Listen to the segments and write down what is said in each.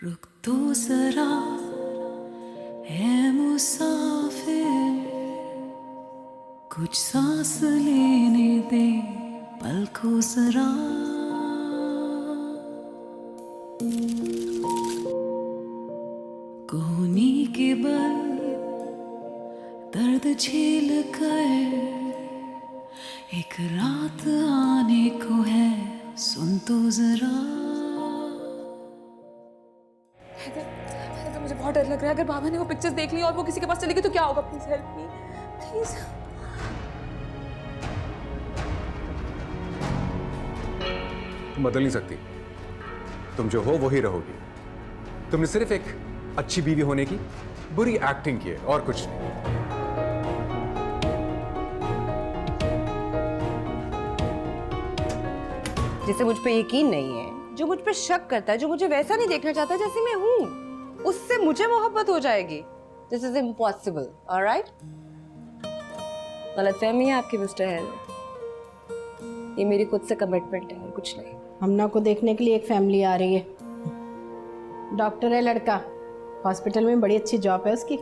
रुक तो जरा है मुसाफिर, कुछ सांस लेने दे पल को जरा। कोहनी के बल दर्द झेल कर एक रात आने को है, सुन तो जरा। हैदर, मुझे बहुत डर लग रहा है। अगर बाबा ने वो पिक्चर्स देख ली और वो किसी के पास चली गई तो क्या होगा? Please help me, please. तुम बदल नहीं सकती। तुम जो हो वही रहोगी। तुमने सिर्फ एक अच्छी बीवी होने की बुरी एक्टिंग की है और कुछ नहीं। जिसे मुझ पे यकीन नहीं है, जो मुझ पे शक करता है, जो मुझे वैसा नहीं देखना चाहता जैसे मैं हूं, उससे मुझे मोहब्बत हो जाएगी। This is impossible, alright? गलतफहमी है आपकी मिस्टर हैदर। ये मेरी खुद से कमिटमेंट है और कुछ नहीं। हमना को देखने के लिए एक फैमिली आ रही है। डॉक्टर है लड़का, हॉस्पिटल में बड़ी अच्छी जॉब है उसकी।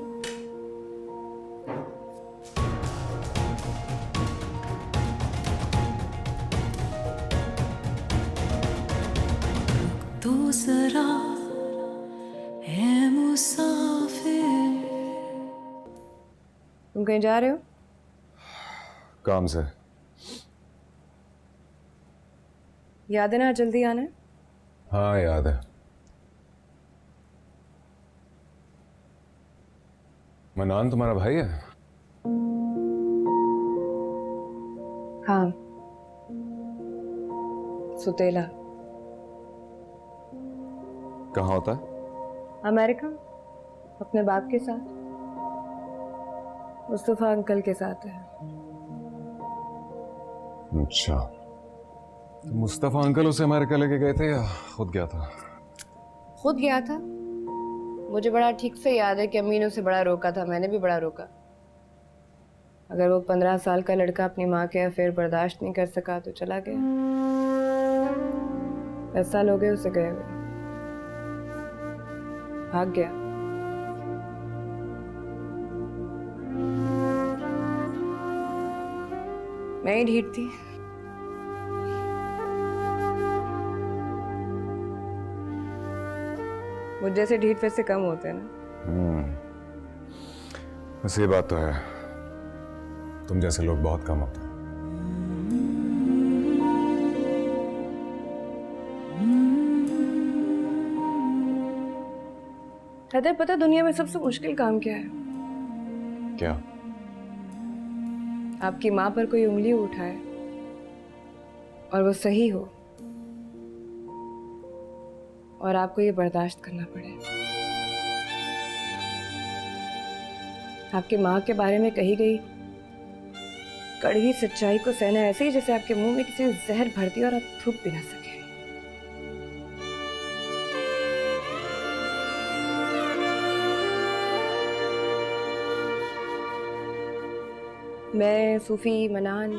तो जरा है मुसाफिर। तुम कहीं जा रहे हो? काम से। याद है ना, जल्दी आना है। हाँ याद है। मनान तुम्हारा भाई है? हाँ, सुतेला। कहाँ होता है? अमेरिका, अपने बाप के साथ, मुस्तफा अंकल के साथ है। अच्छा, तो मुस्तफा अंकल उसे अमेरिका लेके गए थे या खुद गया था? खुद गया था। मुझे बड़ा ठीक से याद है कि अम्मी ने उसे बड़ा रोका था, मैंने भी बड़ा रोका। अगर वो 15 साल का लड़का अपनी माँ के अफेयर बर्दाश्त नहीं कर सका तो चला गया। 10 साल हो गए उसे गए हुए, भाग गया। मैं ही ढीठ थी। मुझ जैसे ढीठ वैसे कम होते हैं ना। बस ये बात तो है, तुम जैसे लोग बहुत कम होते हैं। हैदर, पता दुनिया में सबसे मुश्किल काम क्या है? क्या? आपकी माँ पर कोई उंगली उठाए और वो सही हो और आपको ये बर्दाश्त करना पड़े। आपकी माँ के बारे में कही गई कड़वी सच्चाई को सहना ऐसे ही जैसे आपके मुंह में किसी ने जहर भर दिया और आप थूक भी ना सके। मैं, सूफी, मनान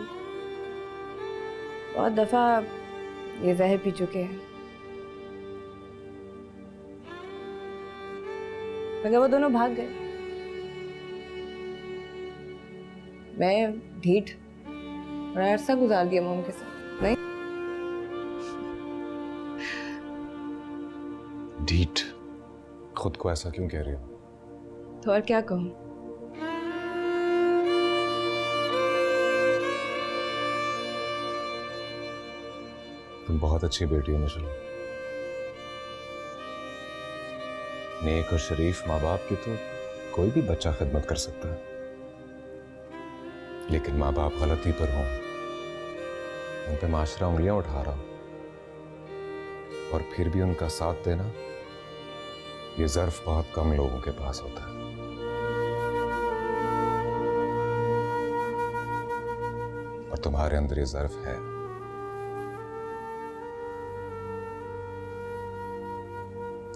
बहुत दफा ये जहर पी चुके हैं, मगर वो दोनों भाग गए। मैं ढीठ बड़ा अरसा गुजार दिया मोम के साथ। नहीं, ढीठ? खुद को ऐसा क्यों कह रही हो? तो और क्या कहूँ? तुम बहुत अच्छी बेटी हो निशा। नेक और शरीफ माँ बाप की तो कोई भी बच्चा खिदमत कर सकता है, लेकिन माँ बाप गलती पर हों, उन पे माशरा उंगलियां उठा रहा हो और फिर भी उनका साथ देना, ये ज़र्फ बहुत कम लोगों के पास होता है। और तुम्हारे अंदर ये ज़र्फ है।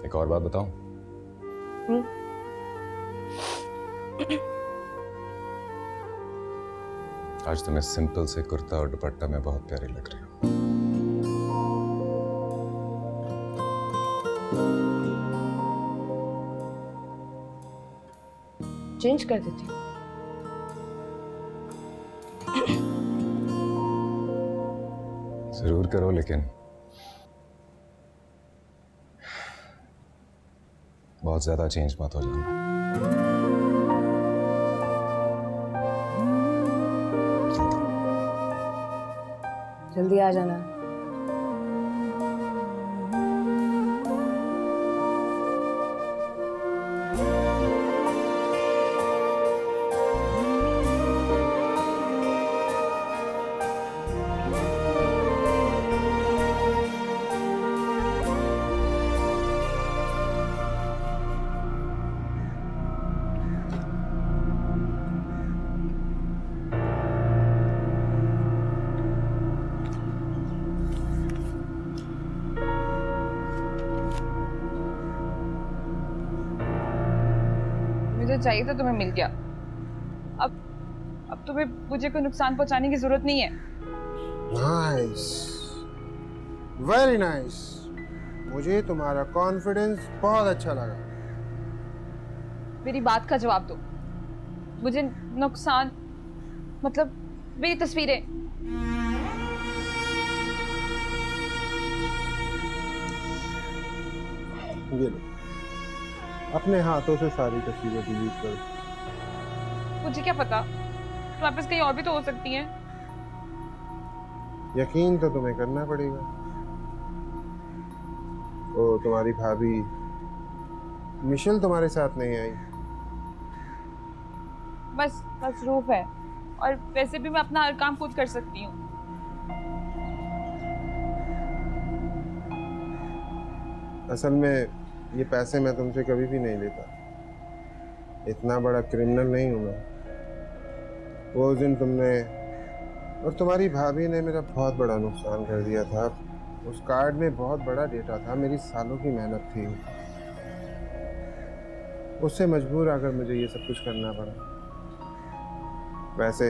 एक और बात बताऊं? आज तुम्हें सिंपल से कुर्ता और दुपट्टा में बहुत प्यारी लग रही हो। चेंज कर देती हूँ। जरूर करो, लेकिन बहुत ज्यादा चेंज मत हो जाना। जल्दी आ जाना। मुझे चाहिए तो तुम्हें मिल गया। अब तुम्हें मुझे कोई नुकसान पहुंचाने की जरूरत नहीं है। Nice, very nice. मुझे तुम्हारा कॉन्फिडेंस बहुत अच्छा लगा। मेरी बात का जवाब दो। मुझे नुकसान मतलब मेरी तस्वीरें। ये लो, अपने हाथों से सारी तस्वीरें डिलीट करो। मुझे क्या पता, तुम्हारे पास कहीं और भी तो हो सकती हैं। यकीन तो तुम्हें करना पड़ेगा। ओ, तुम्हारी भाभी मिशेल तुम्हारे साथ नहीं आई? बस मसरूफ है, और वैसे भी मैं अपना हर काम खुद कर सकती हूँ। असल में ये पैसे मैं तुमसे कभी भी नहीं लेता। इतना बड़ा क्रिमिनल नहीं हूं मैं। वो दिन तुमने और तुम्हारी भाभी ने मेरा बहुत बड़ा नुकसान कर दिया था। उस कार्ड में बहुत बड़ा डेटा था, मेरी सालों की मेहनत थी। उससे मजबूर आकर मुझे ये सब कुछ करना पड़ा। वैसे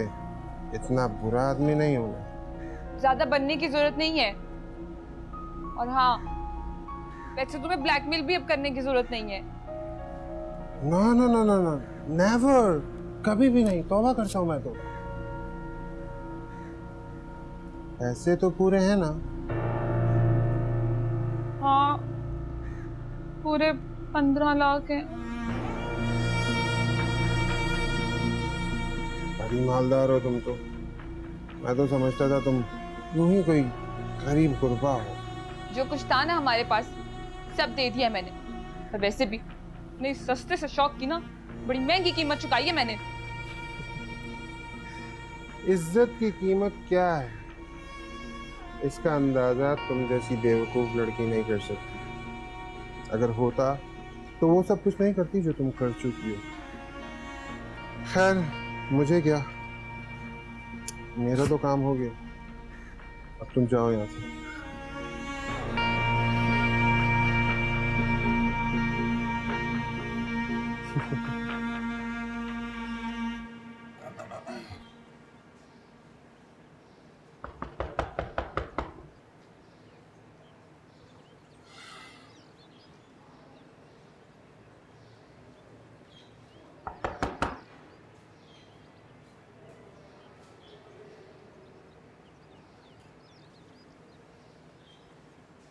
इतना बुरा आदमी नहीं हूं मैं। ज्यादा बनने की जरूरत नहीं है। और हाँ, वैसे तुम्हें ब्लैकमेल भी अब करने की जरूरत नहीं है। No no no no no, never, कभी भी नहीं। तौबा करता हूं मैं तो। पैसे तो पूरे हैं ना? हाँ, पूरे 15 लाख हैं। बड़ी मालदार हो तुम तो। मैं तो समझता था तुम यूं ही कोई गरीब गुरबा हो। जो कुछ था ना हमारे पास, सब दे दिया मैंने। और वैसे भी नहीं, सस्ते से शौक की ना बड़ी महंगी कीमत चुकाई है मैंने। इज्जत की कीमत क्या है, इसका अंदाजा तुम जैसी बेवकूफ लड़की नहीं कर सकती। अगर होता तो वो सब कुछ नहीं करती जो तुम कर चुकी हो। खैर, मुझे क्या, मेरा तो काम हो गया। अब तुम जाओ यहाँ से।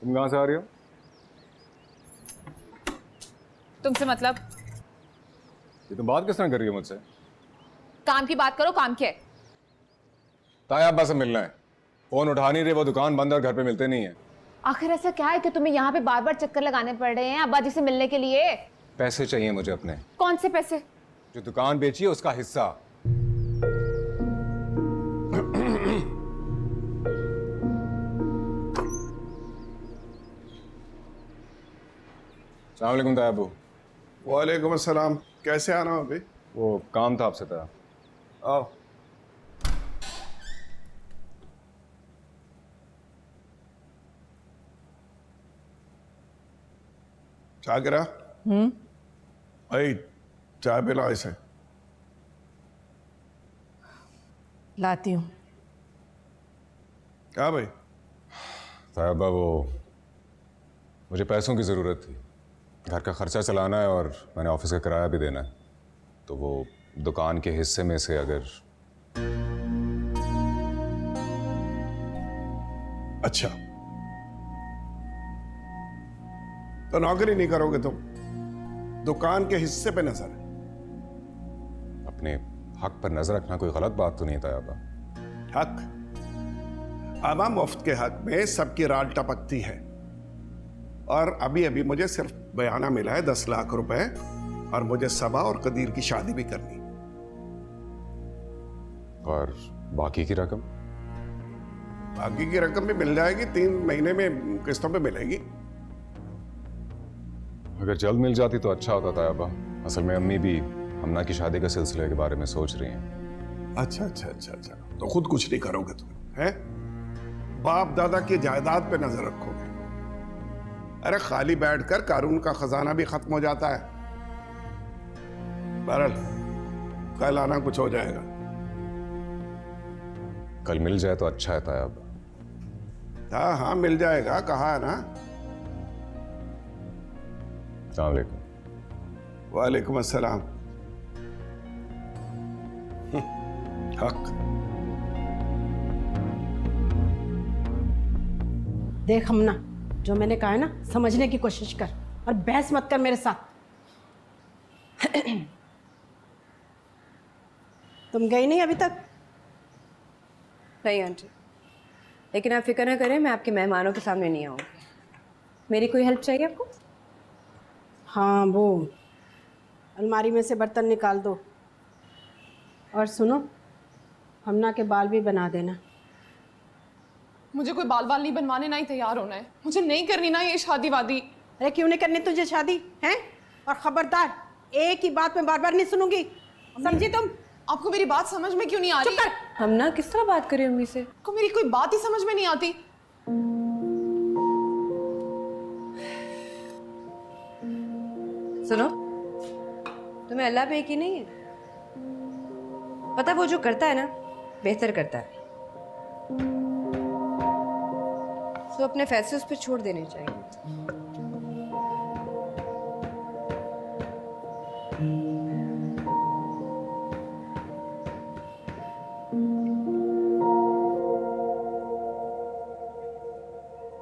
तुम कहाँ से आ रही हो? तुमसे मतलब? ये तुम बात किस तरह कर रही हो मुझसे? काम की बात करो। काम क्या है? ताया अब्बा से मिलना है। फोन उठा नहीं रहे, वो दुकान बंद और घर पे मिलते नहीं है। आखिर ऐसा क्या है कि तुम्हें यहाँ पे बार बार चक्कर लगाने पड़ रहे हैं अब्बा जी से मिलने के लिए? पैसे चाहिए मुझे अपने। कौन से पैसे? जो दुकान बेची है उसका हिस्सा। अस्सलाम वालेकुम ताया अब्बू। वालेकुम अस्सलाम। कैसे आना हो अभी? वो काम था आपसे ताया। आओ। चाय गिरा? भाई चाय पिला इसे। लाती हूँ। क्या भाई? ताया अब्बा, वो मुझे पैसों की ज़रूरत थी। घर का खर्चा चलाना है और मैंने ऑफिस का किराया भी देना है। तो वो दुकान के हिस्से में से अगर अच्छा, तो नौकरी नहीं करोगे तुम? दुकान के हिस्से पे नजर? अपने हक पर नजर रखना कोई गलत बात तो नहीं था याबा? हक? आवाम मुफ्त के हक में सबकी राल टपकती है। और अभी अभी मुझे सिर्फ बयाना मिला है 10 लाख रुपए, और मुझे सबा और कदीर की शादी भी करनी। और बाकी की रकम? बाकी की रकम भी मिल जाएगी, 3 महीने में किस्तों पे मिलेगी। अगर जल्द मिल जाती तो अच्छा होता था याबा। असल में अम्मी भी हमना की शादी के सिलसिले के बारे में सोच रही हैं। अच्छा अच्छा अच्छा अच्छा, तो खुद कुछ नहीं करोगे तुम, हैं? बाप दादा की जायदाद पे नजर रखोगे? अरे खाली बैठकर कारून का खजाना भी खत्म हो जाता है। बहरहाल कल आना, कुछ हो जाएगा। कल मिल जाए तो अच्छा है तायाब। हाँ हाँ मिल जाएगा, कहा है ना। अस्सलाम वालेकुम। वालेकुम अस्सलाम। हक। देख हमना, जो मैंने कहा है ना, समझने की कोशिश कर और बहस मत कर मेरे साथ। तुम गई नहीं अभी तक? नहीं आंटी, लेकिन आप फिक्र ना करें, मैं आपके मेहमानों के सामने नहीं आऊँगी। मेरी कोई हेल्प चाहिए आपको? हाँ, वो अलमारी में से बर्तन निकाल दो। और सुनो, हमना के बाल भी बना देना। मुझे कोई बाल बाल नहीं बनवाने, ना ही तैयार होना है। मुझे नहीं करनी ना ये शादी वादी। अरे क्यों नहीं करनी तुझे शादी, हैं? और खबरदार, एक ही बात मैं बार बार नहीं सुनूंगी, समझी तुम? आपको मेरी बात समझ में क्यों नहीं आ रही? चुप कर। हम ना किस तरह बात करें अम्मी से? आपको मेरी कोई बात ही समझ में नहीं आती। सुनो, तुम्हें अल्लाह पे यकीन नहीं है? पता है वो जो करता है ना, बेहतर करता है। तो अपने फैसले उस पर छोड़ देने चाहिए।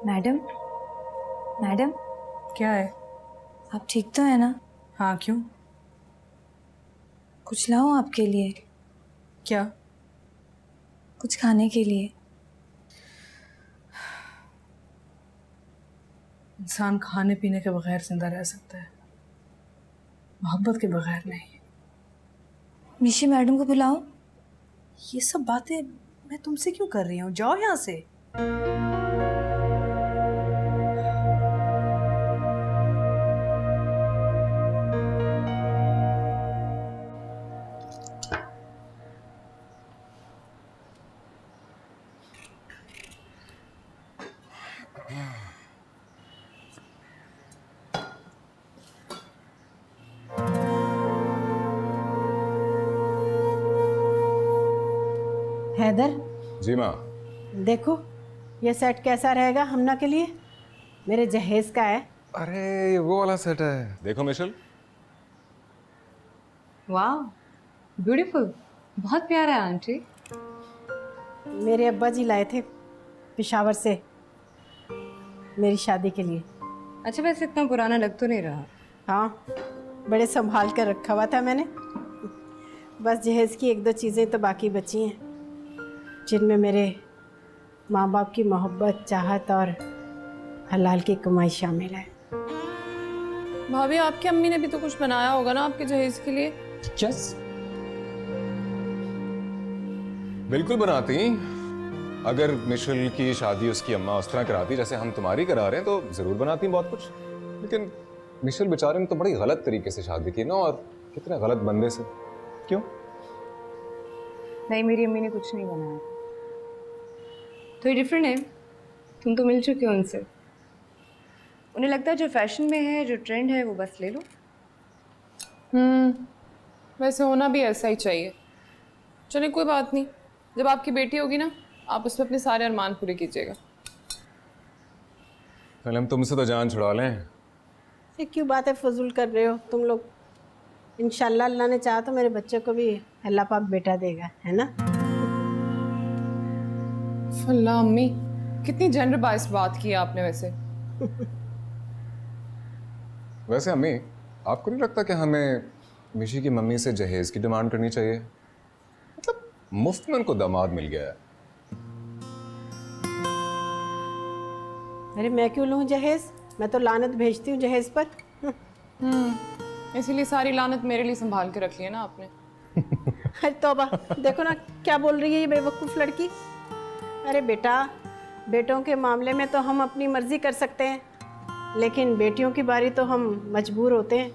मैडम, मैडम, क्या है? आप ठीक तो है ना? हाँ, क्यों? कुछ लाऊं आपके लिए? क्या? कुछ खाने के लिए? इंसान खाने पीने के बगैर जिंदा रह सकता है, मोहब्बत के बगैर नहीं। मिशी मैडम को बुलाऊं? ये सब बातें मैं तुमसे क्यों कर रही हूँ? जाओ यहाँ से। हैदर, जी माँ। देखो ये सेट कैसा रहेगा हमना के लिए? मेरे जहेज का है। अरे ये वो वाला सेट है। देखो मिशेल। वाह, ब्यूटीफुल, बहुत प्यारा है आंटी। मेरे अब्बा जी लाए थे पेशावर से मेरी शादी के लिए। अच्छा, वैसे इतना पुराना लग तो नहीं रहा। हाँ, बड़े संभाल कर रखा हुआ था मैंने। बस जहेज की 1-2 चीज़ें तो बाकी बची हैं, जिनमें मेरे माँ बाप की मोहब्बत, चाहत और हलाल की कमाई शामिल है। भाभी, आपकी अम्मी ने भी तो कुछ बनाया होगा ना आपके जहेज के लिए? यस, बिल्कुल बनाती। अगर मिशेल की शादी उसकी अम्मा उस तरह कराती जैसे हम तुम्हारी करा रहे हैं तो जरूर बनाती बहुत कुछ। लेकिन मिशेल बेचारे ने तो बड़ी गलत तरीके से शादी की ना, और कितने गलत बंदे से। क्यों? नहीं, मेरी अम्मी ने कुछ नहीं बनाया। तो ये डिफरेंट है, तुम तो मिल चुके हो उनसे। उन्हें लगता है जो फैशन में है, जो ट्रेंड है, वो बस ले लो। वैसे होना भी ऐसा ही चाहिए। चलिए कोई बात नहीं, जब आपकी बेटी होगी ना, आप उस पर अपने सारे अरमान पूरे कीजिएगा। पहले हम तुमसे तो जान छुड़ा लें। ये क्यों बातें फजूल कर रहे हो तुम लोग? इंशाल्लाह अल्लाह ने चाहा तो मेरे बच्चे को भी अल्लाह पाक बेटा देगा, है ना। अल्लाह अम्मी, कितनी जेंडर बाइस्ड बात की है आपने वैसे। वैसे अम्मी, आपको नहीं लगता कि हमें मिशी की मम्मी से जहेज की डिमांड करनी चाहिए? मतलब मुफ्त में उनको दामाद मिल गया है। अरे मैं क्यों लूँ जहेज, मैं तो लानत भेजती हूँ जहेज पर। इसीलिए सारी लानत मेरे लिए संभाल के रखी है ना आपने। अरे तौबा, देखो ना क्या बोल रही है ये बेवकूफ़ लड़की। अरे बेटा, बेटों के मामले में तो हम अपनी मर्जी कर सकते हैं, लेकिन बेटियों की बारी तो हम मजबूर होते हैं।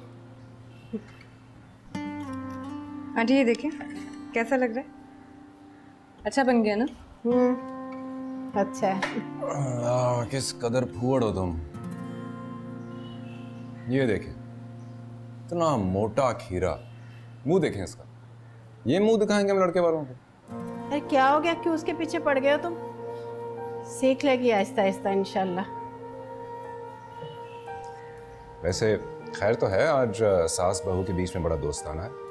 आंटी ये देखिए कैसा लग रहा है, अच्छा बन गया ना। अच्छा है। किस कदर फूहड़ हो तुम। ये देखें, इतना मोटा खीरा, मुंह देखें इसका। ये मुंह दिखाएंगे हम लड़के वालों को। अरे क्या हो गया, क्यों उसके पीछे पड़ गए हो तुम? सीख लेगी आहिस्ता आहिस्ता इंशाल्लाह। वैसे खैर तो है, आज सास बहू के बीच में बड़ा दोस्ताना है।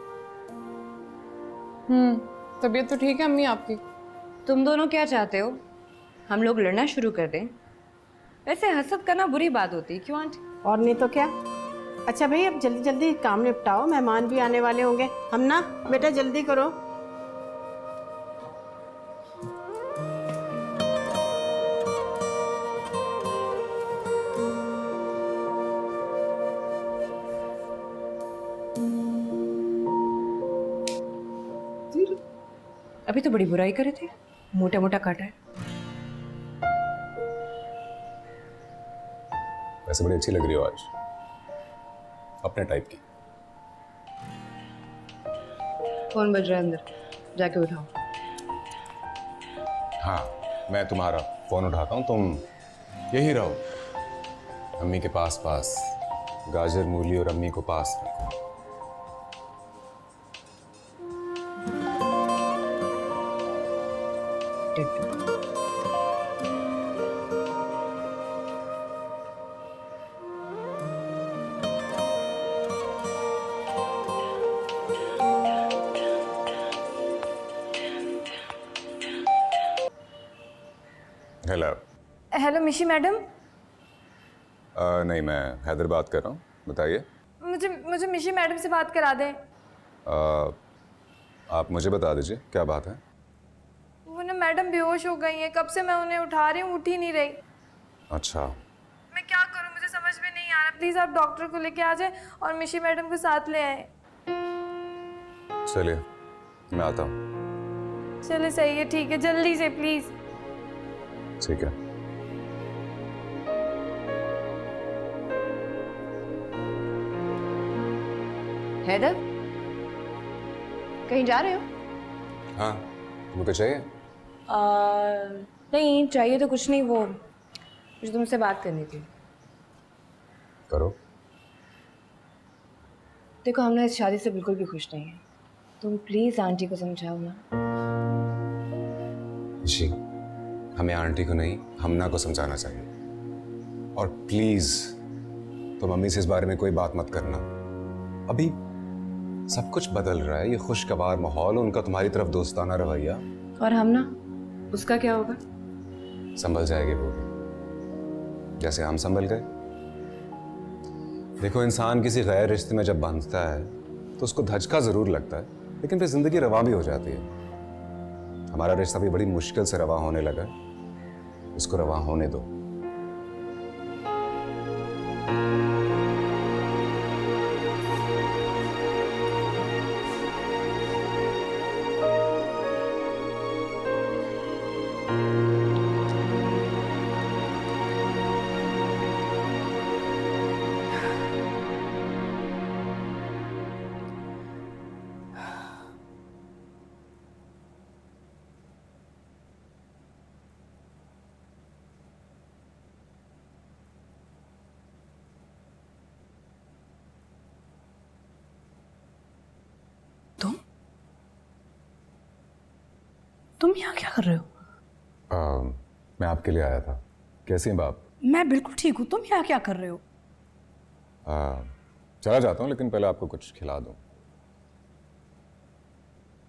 तबीयत तो ठीक है अम्मी आपकी? तुम दोनों क्या चाहते हो, हम लोग लड़ना शुरू कर दें? वैसे हसद करना बुरी बात होती है, क्यों आंटी? और नहीं तो क्या। अच्छा भाई अब जल्दी जल्दी काम निपटाओ, मेहमान भी आने वाले होंगे। हम ना बेटा जल्दी करो। अभी तो बड़ी बुराई करे थे, मोटा मोटा काटा है। वैसे बड़ी अच्छी लग रही हो आज, अपने टाइप की। फोन बज रहा है अंदर, जाके उठाओ। हाँ, मैं तुम्हारा फोन उठाता हूँ, तुम यही रहो अम्मी के पास पास। गाजर मूली और अम्मी को पास रखो। हेलो। हेलो मिशी मैडम। नहीं, मैं हैदर बात कर रहा हूँ, बताइए। मुझे मुझे मिशी मैडम से बात करा दें। आप मुझे बता दीजिए क्या बात है। वो ना मैडम बेहोश हो गई हैं, कब से मैं उन्हें उठा रही हूँ, उठ ही नहीं रही। अच्छा, मैं क्या करूँ, मुझे समझ में नहीं आ रहा। प्लीज़ आप डॉक्टर को लेके आ जाए और मिशी मैडम को साथ ले आए। चलिए मैं आता हूँ। चलिए सही है, ठीक है, जल्दी से प्लीज़। ठीक है। हैदर, कहीं जा रहे हो? हाँ, तुमको चाहिए? नहीं चाहिए तो कुछ नहीं, वो मुझे तुमसे बात करनी थी। करो। देखो हम ना इस शादी से बिल्कुल भी खुश नहीं हैं, तुम प्लीज़ आंटी को समझाओ ना। जी, हमें आंटी को नहीं हमना को समझाना चाहिए। और प्लीज तुम मम्मी से इस बारे में कोई बात मत करना। अभी सब कुछ बदल रहा है, ये खुशगवार माहौल, उनका तुम्हारी तरफ दोस्ताना रवैया। और हम ना, उसका क्या होगा? संभल जाएगी वो भी, जैसे हम संभल गए। देखो, इंसान किसी गैर रिश्ते में जब बंधता है तो उसको धचका जरूर लगता है, लेकिन फिर जिंदगी रवा भी हो जाती है। हमारा रिश्ता भी बड़ी मुश्किल से रवा होने लगा, इसको रवा होने दो। तुम यहाँ क्या कर रहे हो? मैं आपके लिए आया था। कैसी हैं बाप? मैं बिल्कुल ठीक हूँ, तुम यहाँ क्या कर रहे हो? चला जाता हूँ, लेकिन पहले आपको कुछ खिला दूँ।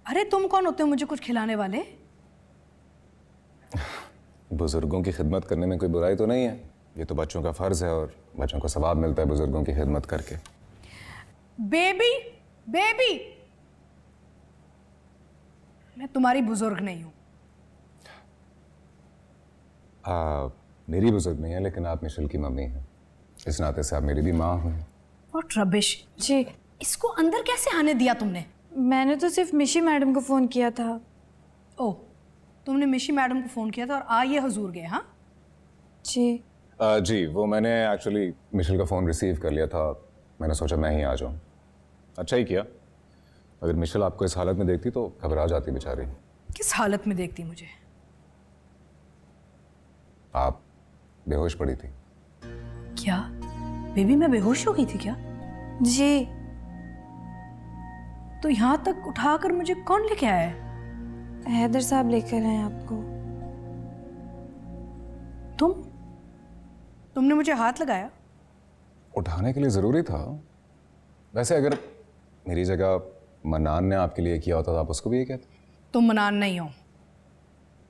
अरे तुम कौन होते हो मुझे कुछ खिलाने वाले? बुजुर्गों की खिदमत करने में कोई बुराई तो नहीं है, ये तो बच्चों का फर्ज है और बच्चों को सवाब मिलता है बुजुर्गों की खिदमत करके। बेबी, बेबी, मैं तुम्हारी बुजुर्ग नहीं हूं। मेरी बुजुर्ग नहीं है, लेकिन आप मिशेल की मम्मी हैं, इस नाते से आप मेरी भी माँ हुई। What rubbish. जी, इसको अंदर कैसे आने दिया तुमने? मैंने तो सिर्फ मिशी मैडम को फ़ोन किया था। ओह, तुमने मिशी मैडम को फ़ोन किया था और ये हुजूर गए? हाँ जी। जी, वो मैंने एक्चुअली मिशेल का फ़ोन रिसीव कर लिया था, मैंने सोचा मैं ही आ जाऊँ। अच्छा ही किया, अगर मिशेल आपको इस हालत में देखती तो घबरा जाती बेचारी। किस हालत में देखती मुझे? आप बेहोश पड़ी थी। क्या बेबी, मैं बेहोश हो गई थी क्या? जी, तो यहाँ तक उठाकर मुझे कौन लेके आया है? हैदर साहब लेकर आए आपको। तुमने मुझे हाथ लगाया? उठाने के लिए ज़रूरी था। वैसे अगर मेरी जगह मन्नान ने आपके लिए किया होता तो आप उसको भी ये कहते? तुम मनान नहीं हो।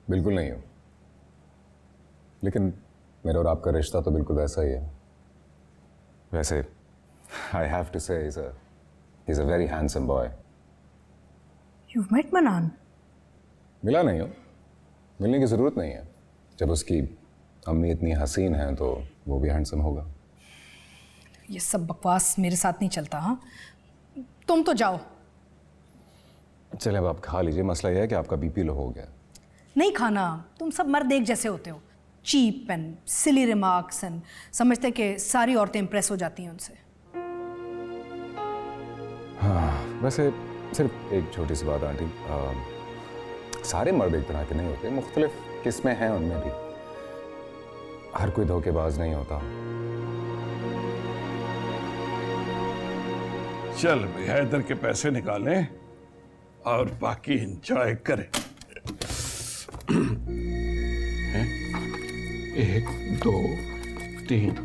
बिल्कुल नहीं हो, लेकिन मेरा और आपका रिश्ता तो बिल्कुल वैसा ही है। वैसे आई have to say he is a very handsome boy. You met Manan? मिला नहीं हो, मिलने की ज़रूरत नहीं है। जब उसकी अम्मी इतनी हसीन है तो वो भी हैंडसम होगा। ये सब बकवास मेरे साथ नहीं चलता। हाँ, तुम तो जाओ। चले अब आप खा लीजिए, मसला यह है कि आपका बीपी लो हो गया। नहीं खाना, तुम सब मर्द एक जैसे होते हो। Cheap and silly remarks and समझते कि सारी औरतें इंप्रेस हो जाती हैं उनसे। हाँ, वैसे सिर्फ एक छोटी सी बात आंटी, सारे मर्द एक तरह के नहीं होते, मुख्तलिफ किस्में हैं उनमें भी। हर कोई धोखेबाज नहीं होता। चल भाई, हैदर के पैसे निकालें और बाकी एंजॉय करें। 1 2 3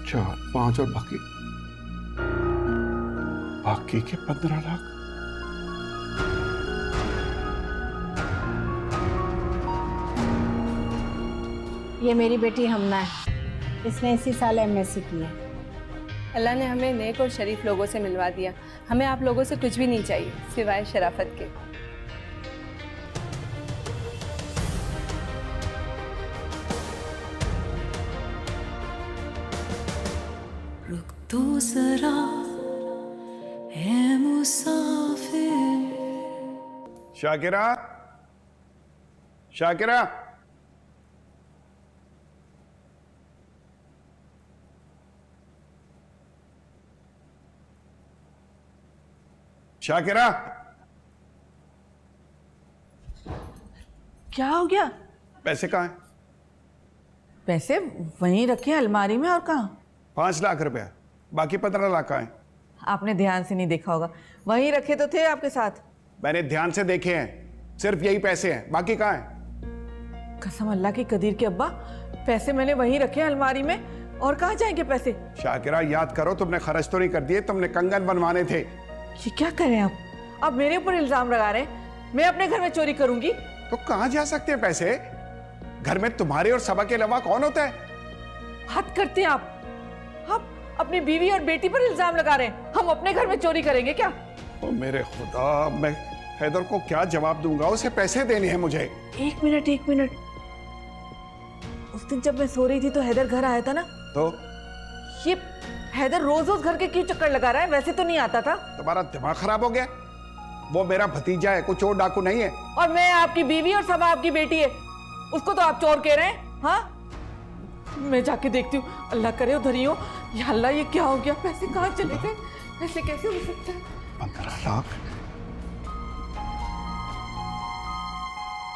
4 5 और बाकी के 15 लाख। ये मेरी बेटी हमना है, इसने इसी साल एमएससी की है। अल्लाह ने हमें नेक और शरीफ लोगों से मिलवा दिया। हमें आप लोगों से कुछ भी नहीं चाहिए सिवाय शराफत के। रुक तो जरा है मुसाफिर। शाकिरा, शाकिरा, शाकिरा, क्या हो गया? पैसे कहाँ हैं? पैसे वहीं रखे हैं अलमारी में। और कहाँ? 5 लाख रुपया, बाकी 15 लाख कहाँ हैं? आपने ध्यान से नहीं देखा होगा, वहीं रखे तो थे आपके साथ। मैंने ध्यान से देखे हैं, सिर्फ यही पैसे हैं, बाकी कहाँ हैं? कसम अल्लाह की कदीर के अब्बा, पैसे मैंने वहीं रखे हैं अलमारी में, और कहाँ जाएंगे पैसे? शाकिरा, याद करो, तुमने खर्च तो नहीं कर दिए, तुमने कंगन बनवाने थे। ये क्या करें आप? अब मेरे ऊपर इल्जाम लगा रहे हैं, मैं अपने घर में चोरी करूंगी? तो कहाँ जा सकते हैं पैसे? घर में तुम्हारे और सबा के अलावा कौन होता है? हद करते हैं आप अपनी बीवी और बेटी पर इल्जाम लगा रहे हैं। हम अपने घर में चोरी करेंगे क्या? ओ मेरे खुदा, मैं हैदर को क्या जवाब दूंगा? उसे पैसे देने हैं मुझे। एक मिनट, उस दिन जब मैं सो रही थी तो हैदर घर आया था ना? तो ये हैदर रोज रोज घर के क्यों चक्कर लगा रहा है? वैसे तो नहीं आता था। तुम्हारा दिमाग खराब हो गया? वो मेरा भतीजा है, कोई चोर डाकू नहीं है। और मैं आपकी बीवी और सबा आपकी बेटी है, उसको तो आप चोर कह रहे हैं? हाँ, मैं जाके देखती हूँ। अल्लाह करे उधर ही हो। या अल्लाह, ये क्या हो गया? पैसे कहाँ चले गए? ऐसे कैसे हो सकता है? 15 लाख।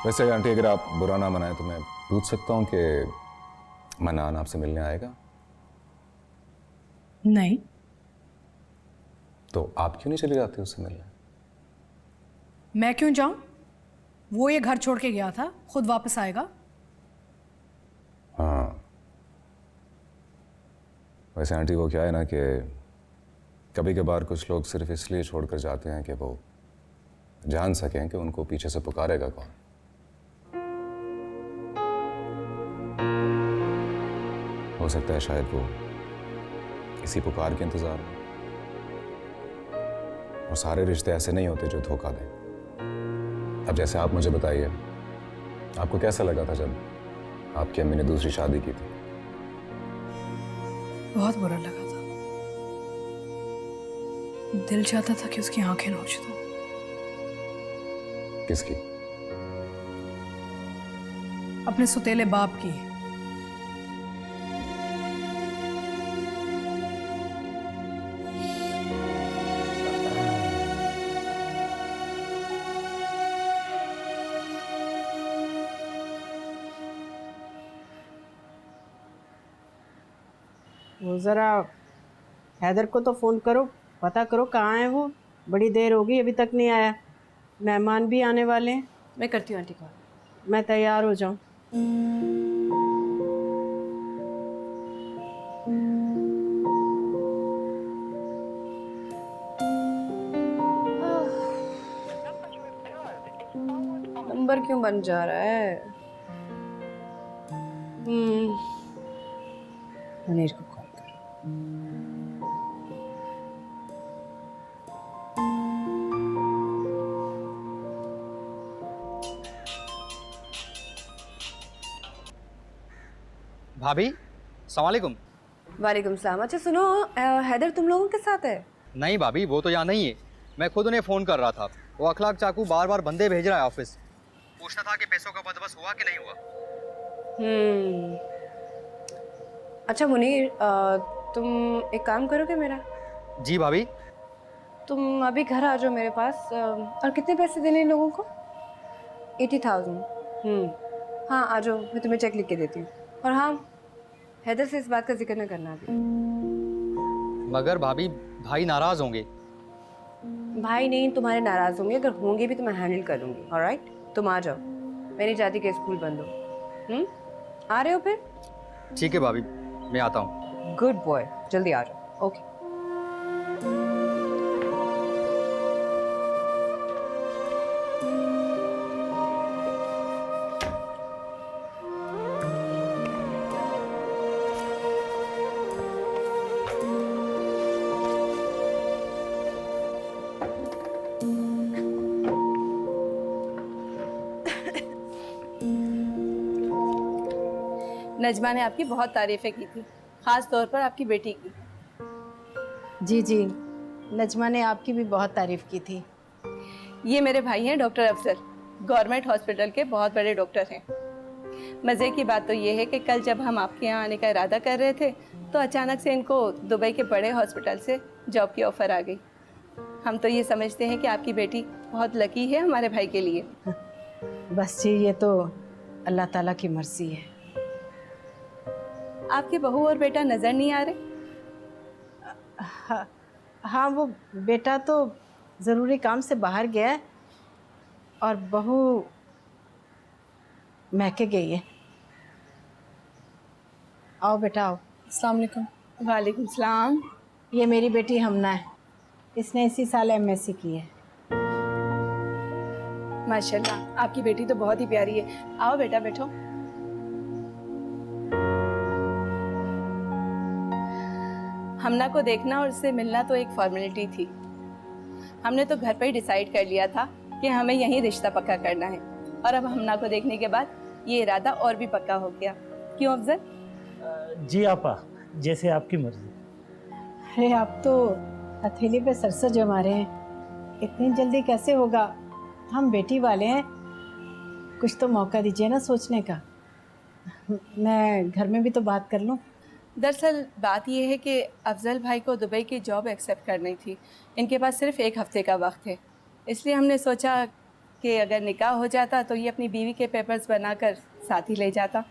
वैसे आंटी, अगर आप बुरा ना मनाएं तो मैं पूछ सकता हूँ कि मनान आपसे मिलने आएगा? नहीं। तो आप क्यों नहीं चली जाती उससे मिलने? मैं क्यों जाऊं? वो ये घर छोड़ के गया था, खुद वापस आएगा। हाँ, वैसे आंटी वो क्या है ना कि कभी कभार कुछ लोग सिर्फ इसलिए छोड़कर जाते हैं कि वो जान सकें कि उनको पीछे से पुकारेगा कौन। हो सकता है शायद वो इसी पुकार के इंतजार में। और सारे रिश्ते ऐसे नहीं होते जो धोखा दें। अब जैसे आप मुझे बताइए, आपको कैसा लगा था जब आपकी अम्मी ने दूसरी शादी की थी? बहुत बुरा लगा था। दिल चाहता था कि उसकी आंखें नोच दूं। किसकी? अपने सुतेले बाप की। वो ज़रा हैदर को तो फ़ोन करो, पता करो कहाँ है वो। बड़ी देर हो गई अभी तक नहीं आया। मेहमान भी आने वाले हैं। मैं करती हूँ आंटी कॉल। मैं तैयार हो जाऊँ। नंबर क्यों बन जा रहा है? मुनीर को कॉल कर। भाभी अस्सलाम वालेकुम। वालेकुम सलाम। अच्छा सुनो, हैदर तुम लोगों के साथ है? नहीं भाभी, वो तो यहाँ नहीं है। मैं खुद उन्हें फ़ोन कर रहा था। वो अखलाक चाकू बार बार बंदे भेज रहा है ऑफिस। पूछना था कि पैसों का बंदोबस्त हुआ कि नहीं हुआ। अच्छा मुनीर, तुम एक काम करोगे मेरा? जी भाभी। तुम अभी घर आ जाओ मेरे पास। और कितने पैसे देने इन लोगों को? 80,000। हाँ आ जाओ, मैं तुम्हें चेक लिख के देती हूँ। और हाँ, हैदर से इस बात का जिक्र न करना अभी। मगर भाभी, भाई नाराज़ होंगे। भाई नहीं, तुम्हारे नाराज होंगे। अगर होंगे भी तो मैं हैंडल कर लूँगी। ऑलराइट, तुम आ जाओ। मैं नहीं चाहती कि स्कूल बंद हो। आ रहे हो फिर? ठीक है भाभी, मैं आता हूँ। गुड बॉय, जल्दी आ जाओ। ओके। नजमा ने आपकी बहुत तारीफ़ें की थी, ख़ास तौर पर आपकी बेटी की। जी जी, नजमा ने आपकी भी बहुत तारीफ़ की थी। ये मेरे भाई हैं डॉक्टर अफजल, गवर्नमेंट हॉस्पिटल के बहुत बड़े डॉक्टर हैं। मज़े की बात तो ये है कि कल जब हम आपके यहाँ आने का इरादा कर रहे थे तो अचानक से इनको दुबई के बड़े हॉस्पिटल से जॉब की ऑफ़र आ गई। हम तो ये समझते हैं कि आपकी बेटी बहुत लकी है हमारे भाई के लिए। बस जी, ये तो अल्लाह ताला की मर्ज़ी है। आपके बहू और बेटा नज़र नहीं आ रहे? हाँ, वो बेटा तो ज़रूरी काम से बाहर गया है और बहू महके गई है। आओ बेटा आओ। अस्सलाम वालेकुम। वालेकुम सलाम। ये मेरी बेटी हमना है, इसने इसी साल MSc की है। माशाल्लाह, आपकी बेटी तो बहुत ही प्यारी है। आओ बेटा बैठो। हमना को देखना और उससे मिलना तो एक फॉर्मेलिटी थी। हमने तो घर पर ही डिसाइड कर लिया था कि हमें यहीं रिश्ता पक्का करना है, और अब हमना को देखने के बाद ये इरादा और भी पक्का हो गया। क्यों अफजल? जी आपा, जैसे आपकी मर्जी। अरे आप तो हथेली पे सरसर जमा रहे हैं, इतनी जल्दी कैसे होगा? हम बेटी वाले हैं, कुछ तो मौका दीजिए ना सोचने का। मैं घर में भी तो बात कर लूँ। दरअसल बात यह है कि अफजल भाई को दुबई की जॉब एक्सेप्ट करनी थी। इनके पास सिर्फ 1 हफ्ते का वक्त है, इसलिए हमने सोचा कि अगर निकाह हो जाता तो ये अपनी बीवी के पेपर्स बनाकर साथ ही ले जाता।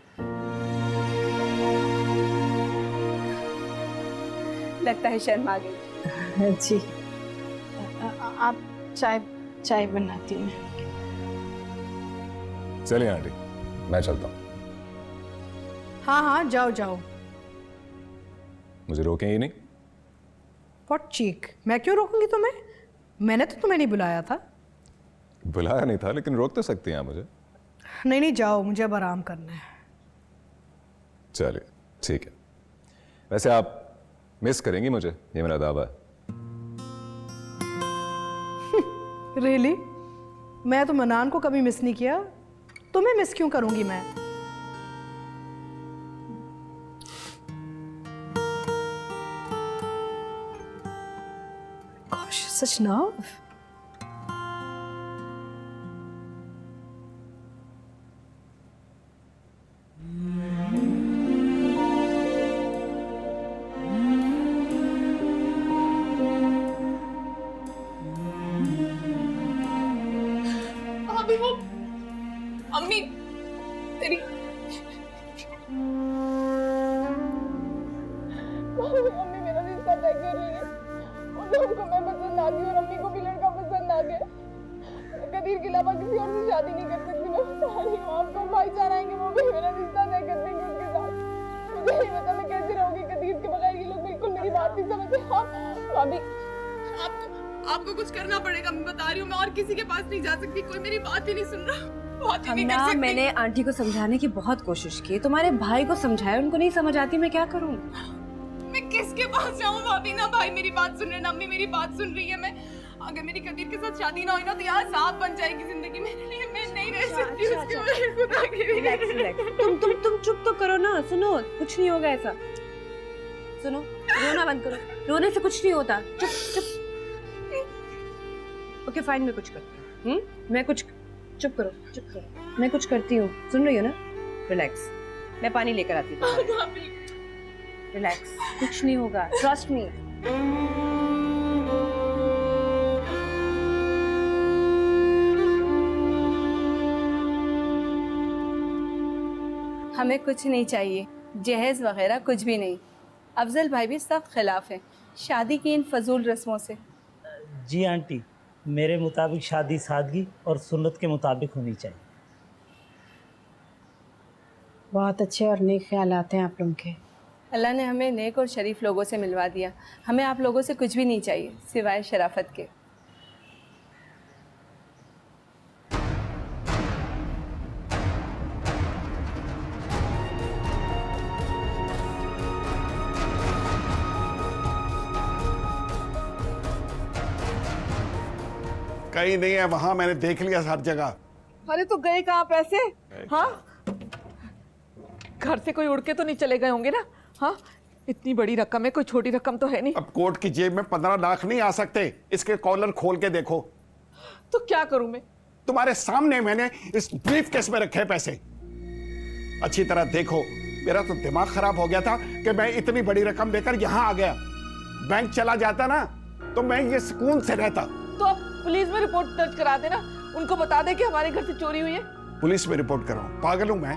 लगता है शर्म आ गई। जी, आप चाय बनाती हूँ। चलिए आंटी, मैं चलता हूँ। हाँ हाँ, जाओ जाओ। मुझे रोकें ही नहीं? व्हाट चीक, मैं क्यों रोकूंगी तुम्हें? मैंने तो तुम्हें नहीं बुलाया था। बुलाया नहीं था, लेकिन रोक तो सकती हैं आप मुझे। नहीं नहीं, जाओ, मुझे अब आराम करना है। चलिए ठीक है। वैसे आप मिस करेंगी मुझे, ये मेरा दावा है। रियली? मैं तो मनान को कभी मिस नहीं किया, तुम्हें मिस क्यों करूंगी मैं? Gosh, such nerve. अभी वो अम्मी तेरी मम्मी मेरा रिश्ता तय कर रही है और उनको मैं पसंद आ गई और अम्मी को भी लड़का पसंद आ गया। कदीर के अलावा किसी और से शादी नहीं कर सकती। मैं बता रही हूँ आपको, भाईचारा आएंगे वो भी मेरा रिश्ता तय कर देंगे उसके साथ। मुझे नहीं पता मैं कैसे रहूंगी कदीर के बगैर। ये लोग बिल्कुल मेरी बात नहीं समझते। भाभी आपको कुछ करना पड़ेगा, मैं बता रही हूँ। मैं और किसी के पास नहीं जा सकती, कोई मेरी बात ही नहीं सुन रहा, बात ही नहीं कर सकती। मैंने आंटी को समझाने की बहुत कोशिश की, तुम्हारे भाई को समझाया, उनको नहीं समझ आती, मैं क्या करूँ? मैं किसके पास जाऊँ भाभी? ना भाई मेरी बात सुन रहे हैं, ना अम्मी मेरी बात सुन रही है। मैं अगर मेरी कदीर के साथ शादी ना हुई ना तो यार सांप बन जाएगी जिंदगी मेरे लिए। मैं नहीं रह सकती उसके बगैर। खुदा की रिलैक्स। तुम चुप तो करो ना। सुनो, कुछ नहीं होगा ऐसा। सुनो, रोना बंद करो, रोने से कुछ नहीं होता। चुप चुप। ओके फाइन, मैं कुछ करती हूँ। मैं कुछ, चुप करो, चुप करो, मैं कुछ करती हूँ। सुन रही हो ना? रिलैक्स, मैं पानी लेकर आती हूँ। रिलैक्स, कुछ नहीं होगा, ट्रस्ट मी। हमें कुछ नहीं चाहिए, जहेज वगैरह कुछ भी नहीं। अफजल भाई भी सख्त खिलाफ है शादी की इन फजूल रस्मों से। जी आंटी, मेरे मुताबिक शादी सादगी और सुन्नत के मुताबिक होनी चाहिए। बहुत अच्छे और नेक ख्याल आते हैं आप लोगों के। अल्लाह ने हमें नेक और शरीफ लोगों से मिलवा दिया। हमें आप लोगों से कुछ भी नहीं चाहिए सिवाय शराफत के। कहीं नहीं है वहां, मैंने देख लिया हर जगह। अरे तो गए कहाँ पैसे? हाँ, घर से कोई उड़ के तो नहीं चले गए होंगे ना? हाँ, इतनी बड़ी रकम है, कोई छोटी रकम तो है नहीं। अब कोर्ट की जेब में 15 लाख नहीं आ सकते। इसके कॉलर खोल के देखो। तो क्या करूं मैं? तुम्हारे सामने मैंने इस ब्रीफ केस में रखे पैसे। अच्छी तरह देखो, मेरा तो दिमाग खराब हो गया था कि मैं इतनी बड़ी रकम लेकर यहां आ गया। बैंक चला जाता ना तो मैं ये सुकून से रहता। तो आप पुलिस में रिपोर्ट दर्ज करा देना, उनको बता दे कि हमारे घर से चोरी हुई है। पुलिस में रिपोर्ट कराऊं? पागल हूं मैं?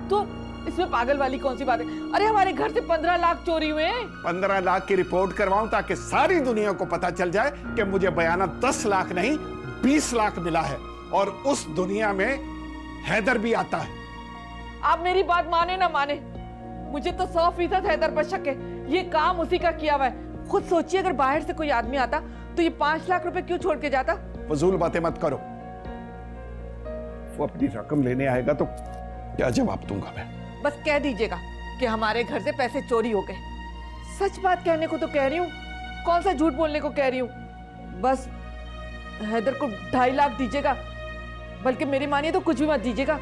तो इसमें पागल वाली कौन सी बात है? अरे हमारे घर से 15 लाख चोरी हुए हैं। 15 लाख की रिपोर्ट करवाऊं ताकि सारी दुनिया को पता चल जाए कि मुझे बयाना 10 लाख नहीं 20 लाख मिला है, और उस दुनिया में हैदर भी आता है। आप मेरी बात माने ना माने, मुझे तो 100% हैदर पर शक है। ये काम उसी का किया हुआ है। खुद सोचिए, अगर बाहर से कोई आदमी आता तो ये 5 लाख रुपए क्यों छोड़ के जाता? फजूल बातें मत करो। वो अपनी रकम लेने आएगा तो क्या जवाब दूंगा मैं? बस कह दीजिएगा कि हमारे घर से पैसे चोरी हो गए। सच बात कहने को तो कह रही हूँ, कौन सा झूठ बोलने को कह रही हूँ। बस हैदर को 2.5 लाख दीजिएगा, बल्कि मेरी मानिए तो कुछ भी मत दीजिएगा।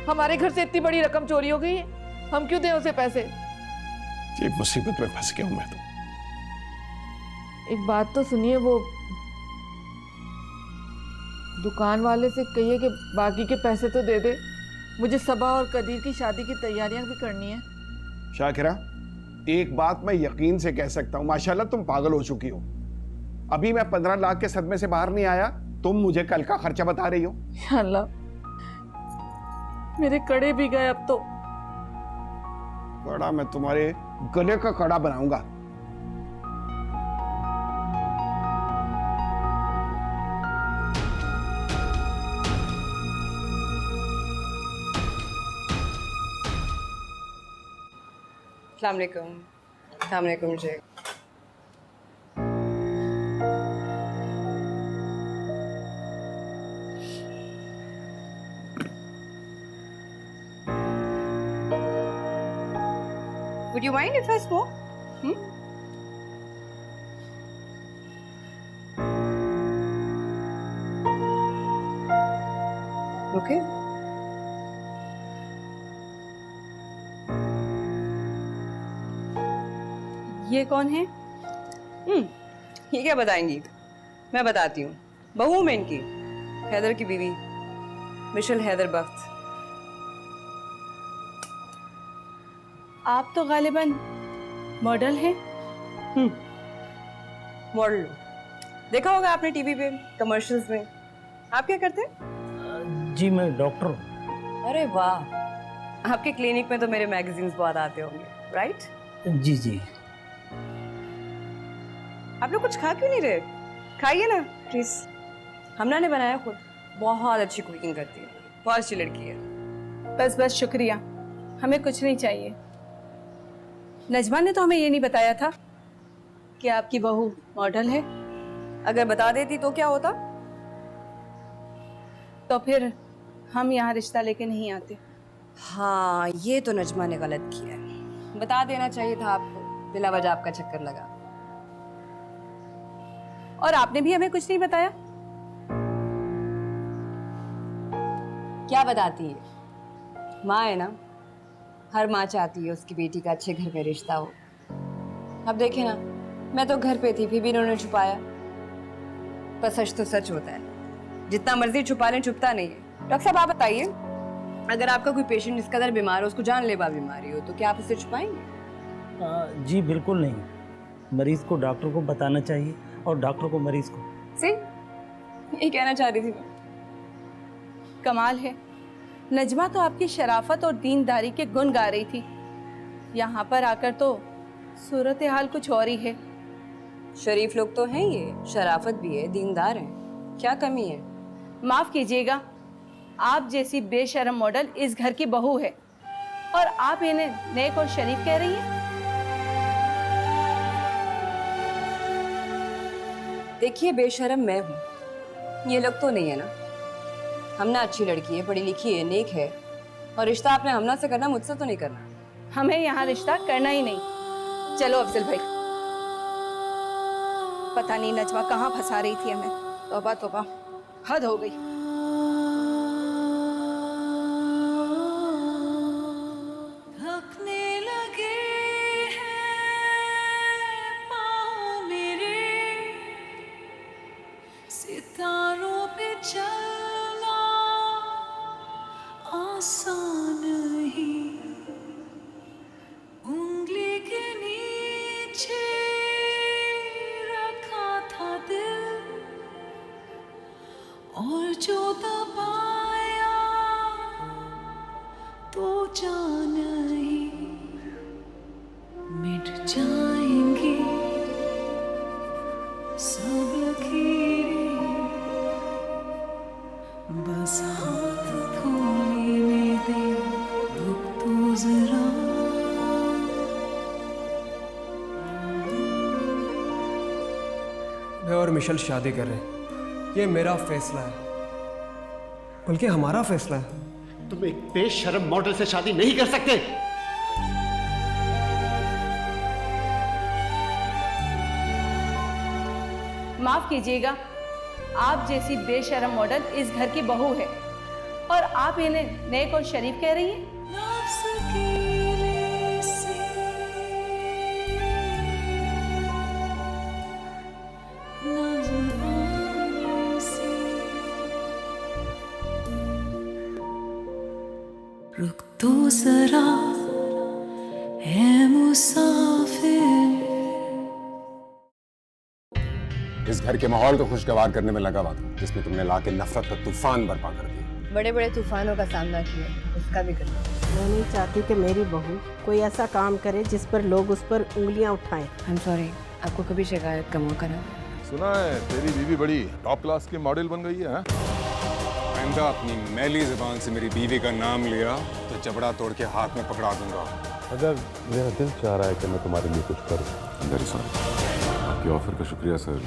हमारे घर से इतनी बड़ी रकम चोरी हो गई है, हम क्यों दें उसे पैसे? जी मुसीबत में फंस गया हूं मैं तो। एक बात तो सुनिए, वो दुकान वाले से कहिए कि बाकी के पैसे तो दे दे। मुझे सबा और कदीर की शादी की तैयारियां भी करनी है। शाकिरा, एक बात मैं यकीन से कह सकता हूं, माशाल्लाह तुम पागल हो चुकी हो। अभी मैं 15 लाख के सदमे से बाहर नहीं आया, तुम मुझे कल का खर्चा बता रही हो। या अल्लाह, मेरे कड़े भी गए अब तो। कड़ा मैं तुम्हारे गले का कड़ा बनाऊंगा। अस्सलाम वालेकुम जी। Would you mind if I smoke? Okay. ये कौन है? ये क्या बताएंगी? मैं बताती हूँ। बहू में इनकी, हैदर की बीवी, मिशेल हैदर बख्त। आप तो गालिबन मॉडल हैं। मॉडल देखा होगा आपने टीवी पे, कमर्शियल्स में। आप क्या करते हैं? जी मैं डॉक्टर हूँ। अरे वाह, आपके क्लिनिक में तो मेरे मैगजीन्स बहुत आते होंगे, राइट? जी जी। आप लोग कुछ खा क्यों नहीं रहे? खाइए ना प्लीज। हमना ने बनाया खुद, बहुत अच्छी कुकिंग करती है, बहुत अच्छी लड़की है। बस बस शुक्रिया, हमें कुछ नहीं चाहिए। नजमा ने तो हमें ये नहीं बताया था कि आपकी बहू मॉडल है। अगर बता देती तो क्या होता? तो फिर हम यहाँ रिश्ता लेके नहीं आते। हाँ, ये तो नजमा ने गलत किया है। बता देना चाहिए था आपको, बिला वजह आपका चक्कर लगा। और आपने भी हमें कुछ नहीं बताया। क्या बताती है? माँ है ना, हर माँ चाहती है उसकी बेटी का अच्छे घर में रिश्ता हो। अब देखे ना, मैं तो घर पे थी फिर भी इन्होंने छुपाया। पर सच तो सच होता है, जितना मर्जी छुपा लें छुपता नहीं है। डॉक्टर साहब आप बताइए, अगर आपका कोई पेशेंट इस कदर बीमार हो, उसको जानलेवा बीमारी हो, तो क्या आप उसे छुपाएंगे? जी बिल्कुल नहीं। मरीज को डॉक्टर को बताना चाहिए और डॉक्टर को मरीज को। यही कहना चाह रही थी मैं। कमाल है, नजमा तो आपकी शराफत और दीनदारी के गुण गा रही थी। यहाँ पर आकर तो सूरत हाल कुछ और ही है। शरीफ लोग तो हैं ये, शराफत भी है, दीनदार हैं, क्या कमी है? माफ कीजिएगा, आप जैसी बेशर्म मॉडल इस घर की बहू है और आप इन्हें नेक और शरीफ कह रही हैं। देखिए, बेशर्म मैं हूँ, ये लोग तो नहीं है ना। हमना अच्छी लड़की है, पढ़ी लिखी है, नेक है, और रिश्ता आपने हमना से करना, मुझसे तो नहीं करना। हमें यहाँ रिश्ता करना ही नहीं। चलो अफजल भाई, पता नहीं नजमा कहाँ फंसा रही थी हमें। तौबा तौबा, हद हो गई। थकने लगे हैं पाँव मेरे, सितारों पे चलना आसान नहीं, उंगली के नीचे रखा था दिल, और जो दबाया तो जान ही मिट जाएंगी सब लकीरें, बस हाथ थोड़ने दे, रुक तो जरा। मैं और मिशेल शादी कर रहे हैं, ये मेरा फैसला है, बल्कि हमारा फैसला है। तुम एक बेशर्म मॉडल से शादी नहीं कर सकते। माफ कीजिएगा, आप जैसी बेशर्म मॉडल इस घर की बहू है और आप इन्हें नेक और शरीफ कह रही हैं। रुक तो जरा है मुसाफिर। इस घर के माहौल को खुशगवार करने में लगा हुआ था, जिसमें तुमने लाके नफरत का तूफान बर्पा कर दिया। बड़े बड़े तूफानों का सामना किया, उसका भी कर। मैं नहीं चाहती कि मेरी बहू कोई ऐसा काम करे जिस पर लोग उस पर उंगलियां उठाएं। I'm sorry, आपको कभी शिकायत का मौका ना। सुना है तेरी बीवी बड़ी टॉप क्लास की मॉडल बन गई है। आइंदा अपनी मैली जुबान से मेरी बीवी का नाम लिया तो जबड़ा तोड़ के हाथ में पकड़ा दूंगा। अगर मेरा दिल चाह रहा है कि मैं तुम्हारे लिए कुछ करूं। आपकी ऑफर का शुक्रिया सर।